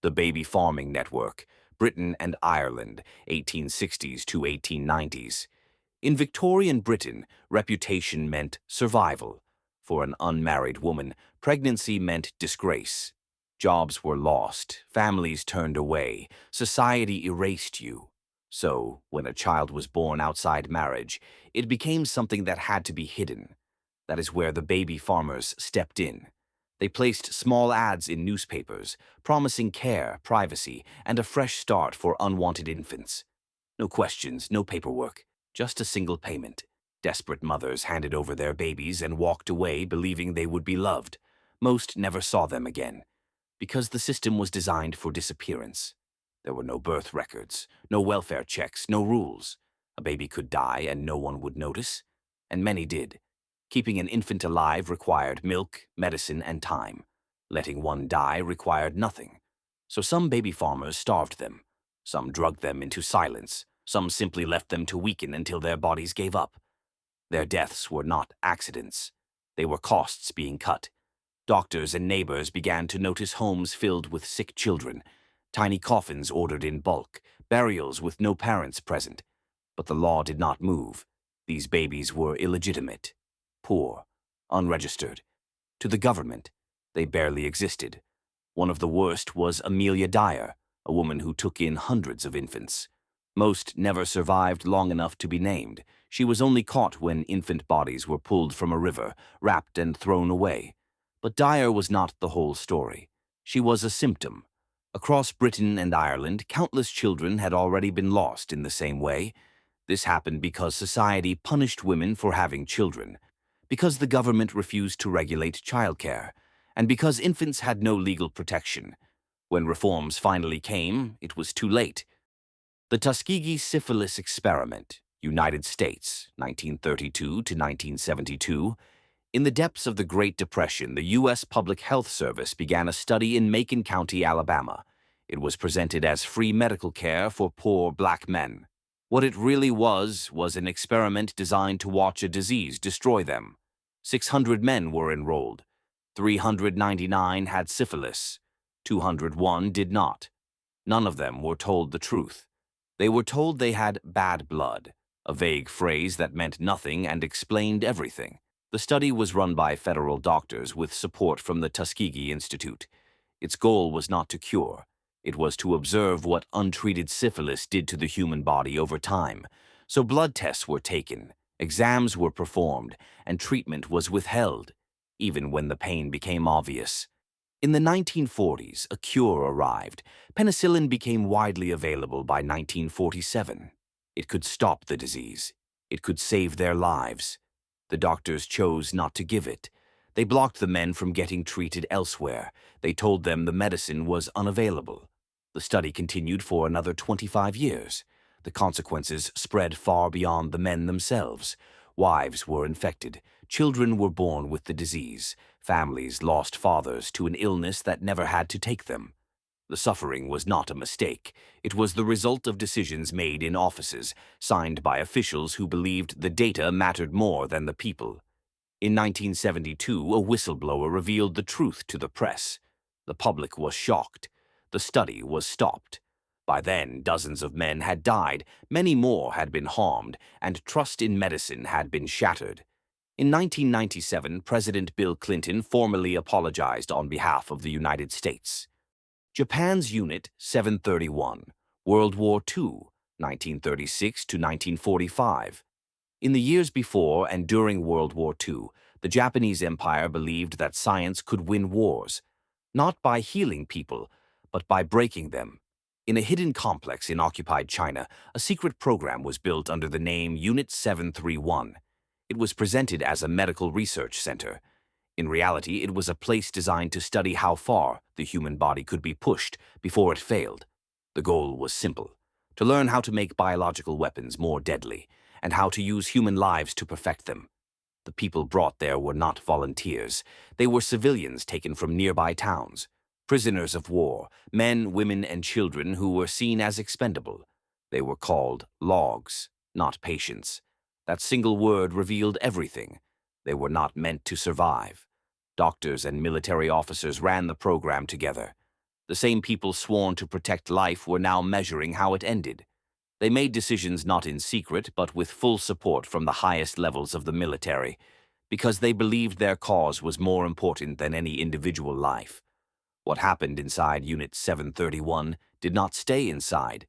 The baby farming network, Britain and Ireland, 1860s to 1890s. In Victorian Britain, reputation meant survival. For an unmarried woman, pregnancy meant disgrace. Jobs were lost, families turned away, society erased you. So, when a child was born outside marriage, it became something that had to be hidden. That is where the baby farmers stepped in. They placed small ads in newspapers, promising care, privacy, and a fresh start for unwanted infants. No questions, no paperwork, just a single payment. Desperate mothers handed over their babies and walked away believing they would be loved. Most never saw them again, because the system was designed for disappearance. There were no birth records, no welfare checks, no rules. A baby could die and no one would notice, and many did. Keeping an infant alive required milk, medicine, and time. Letting one die required nothing. So some baby farmers starved them. Some drugged them into silence. Some simply left them to weaken until their bodies gave up. Their deaths were not accidents. They were costs being cut. Doctors and neighbors began to notice homes filled with sick children, tiny coffins ordered in bulk, burials with no parents present. But the law did not move. These babies were illegitimate, poor, unregistered. To the government, they barely existed. One of the worst was Amelia Dyer, a woman who took in hundreds of infants. Most never survived long enough to be named. She was only caught when infant bodies were pulled from a river, wrapped and thrown away. But Dyer was not the whole story. She was a symptom. Across Britain and Ireland, countless children had already been lost in the same way. This happened because society punished women for having children, because the government refused to regulate childcare, and because infants had no legal protection. When reforms finally came, it was too late. The Tuskegee Syphilis Experiment, United States, 1932 to 1972. In the depths of the Great Depression, the U.S. Public Health Service began a study in Macon County, Alabama. It was presented as free medical care for poor black men. What it really was an experiment designed to watch a disease destroy them. 600 men were enrolled. 399 had syphilis. 201 did not. None of them were told the truth. They were told they had bad blood, a vague phrase that meant nothing and explained everything. The study was run by federal doctors with support from the Tuskegee Institute. Its goal was not to cure. It was to observe what untreated syphilis did to the human body over time. So blood tests were taken, exams were performed, and treatment was withheld, even when the pain became obvious. In the 1940s, a cure arrived. Penicillin became widely available by 1947. It could stop the disease. It could save their lives. The doctors chose not to give it. They blocked the men from getting treated elsewhere. They told them the medicine was unavailable. The study continued for another 25 years. The consequences spread far beyond the men themselves. Wives were infected. Children were born with the disease. Families lost fathers to an illness that never had to take them. The suffering was not a mistake. It was the result of decisions made in offices, signed by officials who believed the data mattered more than the people. In 1972, a whistleblower revealed the truth to the press. The public was shocked. The study was stopped. By then, dozens of men had died, many more had been harmed, and trust in medicine had been shattered. In 1997, President Bill Clinton formally apologized on behalf of the United States. Japan's Unit 731, World War II, 1936 to 1945. In the years before and during World War II, the Japanese Empire believed that science could win wars, not by healing people, but by breaking them. In a hidden complex in occupied China, a secret program was built under the name Unit 731. It was presented as a medical research center. In reality, it was a place designed to study how far the human body could be pushed before it failed. The goal was simple: to learn how to make biological weapons more deadly, and how to use human lives to perfect them. The people brought there were not volunteers. They were civilians taken from nearby towns, prisoners of war, men, women, and children who were seen as expendable. They were called logs, not patients. That single word revealed everything. They were not meant to survive. Doctors and military officers ran the program together. The same people sworn to protect life were now measuring how it ended. They made decisions not in secret, but with full support from the highest levels of the military, because they believed their cause was more important than any individual life. What happened inside Unit 731 did not stay inside.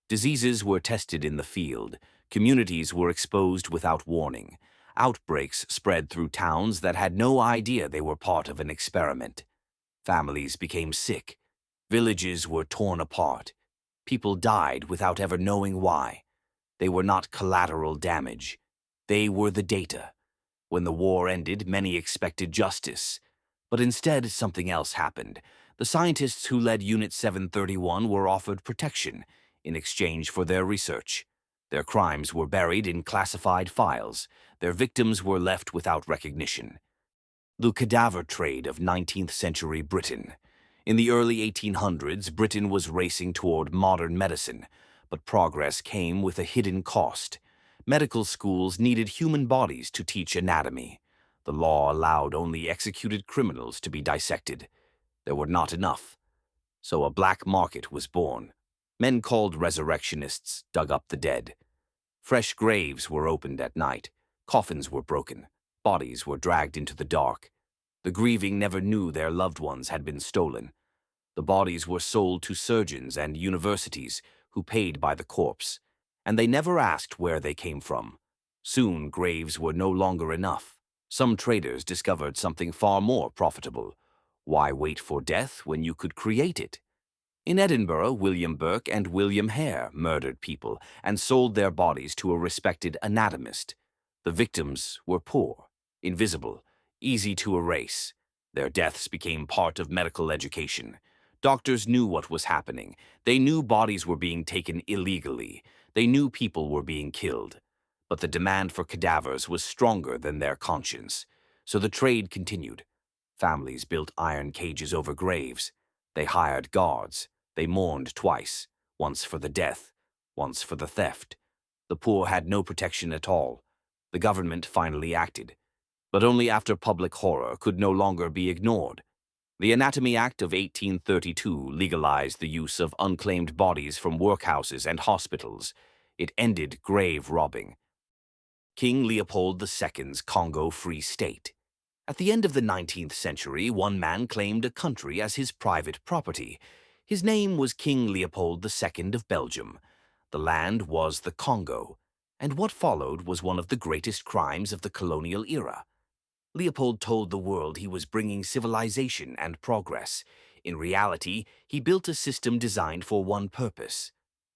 Diseases were tested in the field. Communities were exposed without warning. Outbreaks spread through towns that had no idea they were part of an experiment. Families became sick. Villages were torn apart. People died without ever knowing why. They were not collateral damage. They were the data. When the war ended, many expected justice. But instead, something else happened. The scientists who led Unit 731 were offered protection in exchange for their research. Their crimes were buried in classified files. Their victims were left without recognition. The cadaver trade of 19th century Britain. In the early 1800s, Britain was racing toward modern medicine, but progress came with a hidden cost. Medical schools needed human bodies to teach anatomy. The law allowed only executed criminals to be dissected. There were not enough. So a black market was born. Men called resurrectionists dug up the dead. Fresh graves were opened at night. Coffins were broken. Bodies were dragged into the dark. The grieving never knew their loved ones had been stolen. The bodies were sold to surgeons and universities who paid by the corpse, and they never asked where they came from. Soon, graves were no longer enough. Some traders discovered something far more profitable. Why wait for death when you could create it? In Edinburgh, William Burke and William Hare murdered people and sold their bodies to a respected anatomist. The victims were poor, invisible, easy to erase. Their deaths became part of medical education. Doctors knew what was happening. They knew bodies were being taken illegally. They knew people were being killed. But the demand for cadavers was stronger than their conscience. So the trade continued. Families built iron cages over graves. They hired guards. They mourned twice, once for the death, once for the theft. The poor had no protection at all. The government finally acted, but only after public horror could no longer be ignored. The Anatomy Act of 1832 legalized the use of unclaimed bodies from workhouses and hospitals. It ended grave robbing. King Leopold II's Congo Free State. At the end of the 19th century, one man claimed a country as his private property. His name was King Leopold II of Belgium. The land was the Congo, and what followed was one of the greatest crimes of the colonial era. Leopold told the world he was bringing civilization and progress. In reality, he built a system designed for one purpose: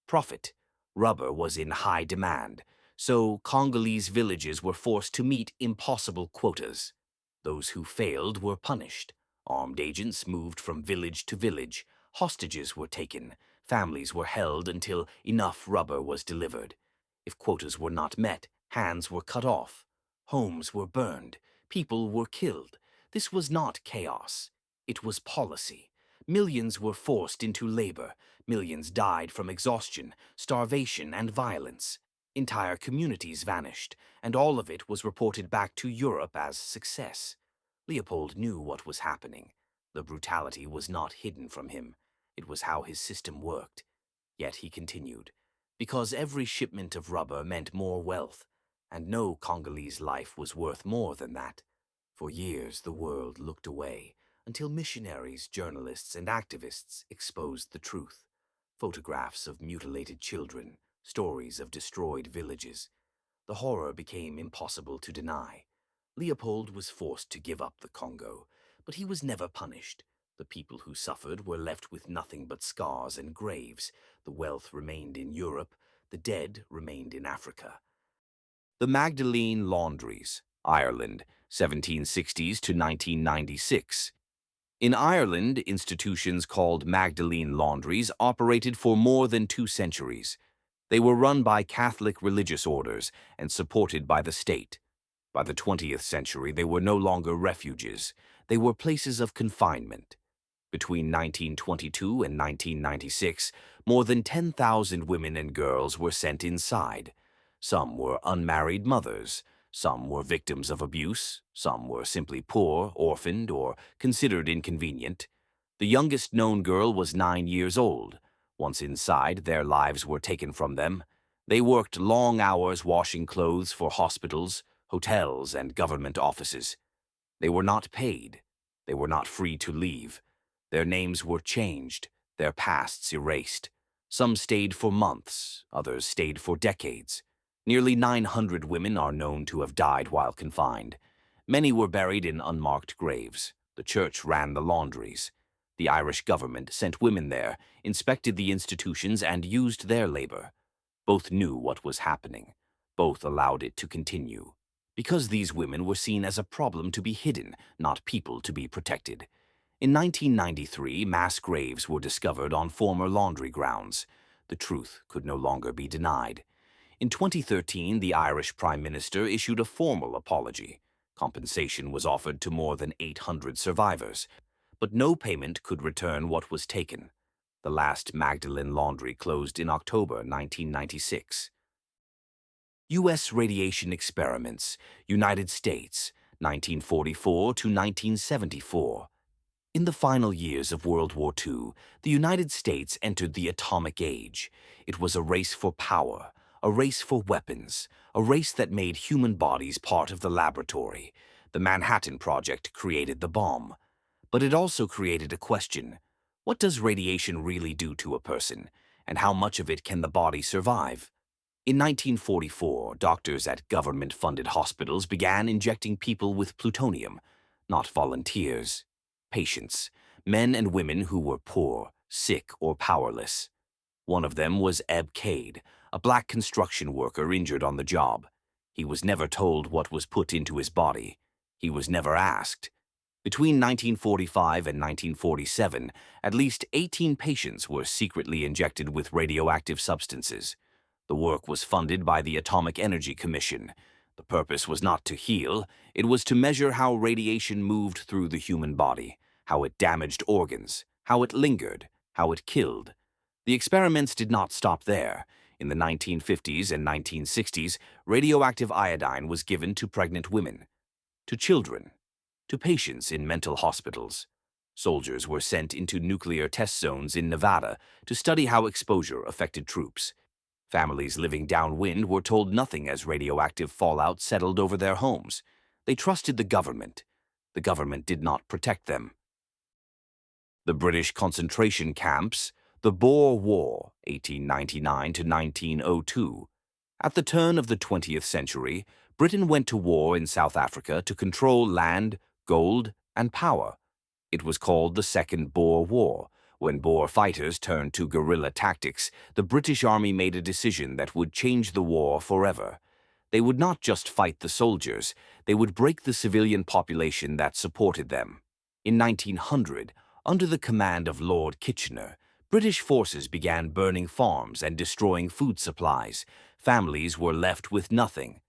profit. Rubber was in high demand, so Congolese villages were forced to meet impossible quotas. Those who failed were punished. Armed agents moved from village to village. Hostages were taken. Families were held until enough rubber was delivered. If quotas were not met, hands were cut off. Homes were burned. People were killed. This was not chaos. It was policy. Millions were forced into labor. Millions died from exhaustion, starvation, and violence. Entire communities vanished, and all of it was reported back to Europe as success. Leopold knew what was happening. The brutality was not hidden from him. It was how his system worked. Yet he continued, because every shipment of rubber meant more wealth, and no Congolese life was worth more than that. For years, the world looked away, until missionaries, journalists, and activists exposed the truth. Photographs of mutilated children, stories of destroyed villages. The horror became impossible to deny. Leopold was forced to give up the Congo, but he was never punished. The people who suffered were left with nothing but scars and graves. The wealth remained in Europe. The dead remained in Africa. The Magdalene Laundries, Ireland, 1760s to 1996. In Ireland, institutions called Magdalene Laundries operated for more than 2 centuries. They were run by Catholic religious orders and supported by the state. By the 20th century, they were no longer refuges. They were places of confinement. Between 1922 and 1996, more than 10,000 women and girls were sent inside. Some were unmarried mothers. Some were victims of abuse. Some were simply poor, orphaned, or considered inconvenient. The youngest known girl was 9 years old. Once inside, their lives were taken from them. They worked long hours washing clothes for hospitals, hotels, and government offices. They were not paid. They were not free to leave. Their names were changed, their pasts erased. Some stayed for months, others stayed for decades. Nearly 900 women are known to have died while confined. Many were buried in unmarked graves. The church ran the laundries. The Irish government sent women there, inspected the institutions, and used their labor. Both knew what was happening. Both allowed it to continue. Because these women were seen as a problem to be hidden, not people to be protected. In 1993, mass graves were discovered on former laundry grounds. The truth could no longer be denied. In 2013, the Irish Prime Minister issued a formal apology. Compensation was offered to more than 800 survivors, but no payment could return what was taken. The last Magdalen laundry closed in October 1996. U.S. radiation experiments, United States, 1944 to 1974. In the final years of World War II, the United States entered the atomic age. It was a race for power, a race for weapons, a race that made human bodies part of the laboratory. The Manhattan Project created the bomb. But it also created a question. What does radiation really do to a person, and how much of it can the body survive? In 1944, doctors at government-funded hospitals began injecting people with plutonium, not volunteers. Patients, men and women who were poor, sick, or powerless. One of them was Eb Cade, a black construction worker injured on the job. He was never told what was put into his body. He was never asked. Between 1945 and 1947, at least 18 patients were secretly injected with radioactive substances. The work was funded by the Atomic Energy Commission. The purpose was not to heal, it was to measure how radiation moved through the human body, how it damaged organs, how it lingered, how it killed. The experiments did not stop there. In the 1950s and 1960s, radioactive iodine was given to pregnant women, to children, to patients in mental hospitals. Soldiers were sent into nuclear test zones in Nevada to study how exposure affected troops. Families living downwind were told nothing as radioactive fallout settled over their homes. They trusted the government. The government did not protect them. The British concentration camps, the Boer War, 1899 to 1902. At the turn of the 20th century, Britain went to war in South Africa to control land, gold, and power. It was called the Second Boer War. When Boer fighters turned to guerrilla tactics, the British Army made a decision that would change the war forever. They would not just fight the soldiers, they would break the civilian population that supported them. In 1900, under the command of Lord Kitchener, British forces began burning farms and destroying food supplies. Families were left with nothing.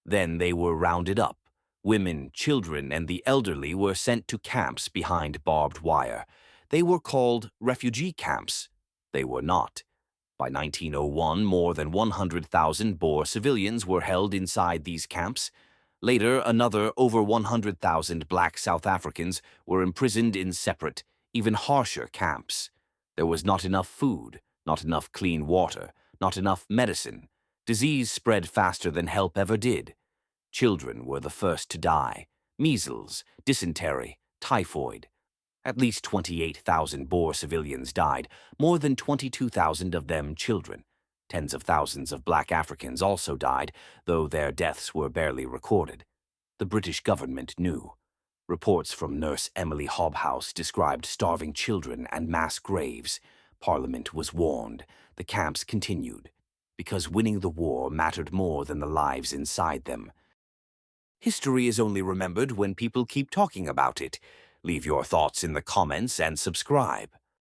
Then they were rounded up. Women, children, and the elderly were sent to camps behind barbed wire. They were called refugee camps. They were not. By 1901, more than 100,000 Boer civilians were held inside these camps. Later, another over 100,000 black South Africans were imprisoned in separate, even harsher camps. There was not enough food, not enough clean water, not enough medicine. Disease spread faster than help ever did. Children were the first to die. Measles, dysentery, typhoid. At least 28,000 Boer civilians died, more than 22,000 of them children. Tens of thousands of black Africans also died, though their deaths were barely recorded. The British government knew. Reports from nurse Emily Hobhouse described starving children and mass graves. Parliament was warned. The camps continued, because winning the war mattered more than the lives inside them. History is only remembered when people keep talking about it. Leave your thoughts in the comments and subscribe.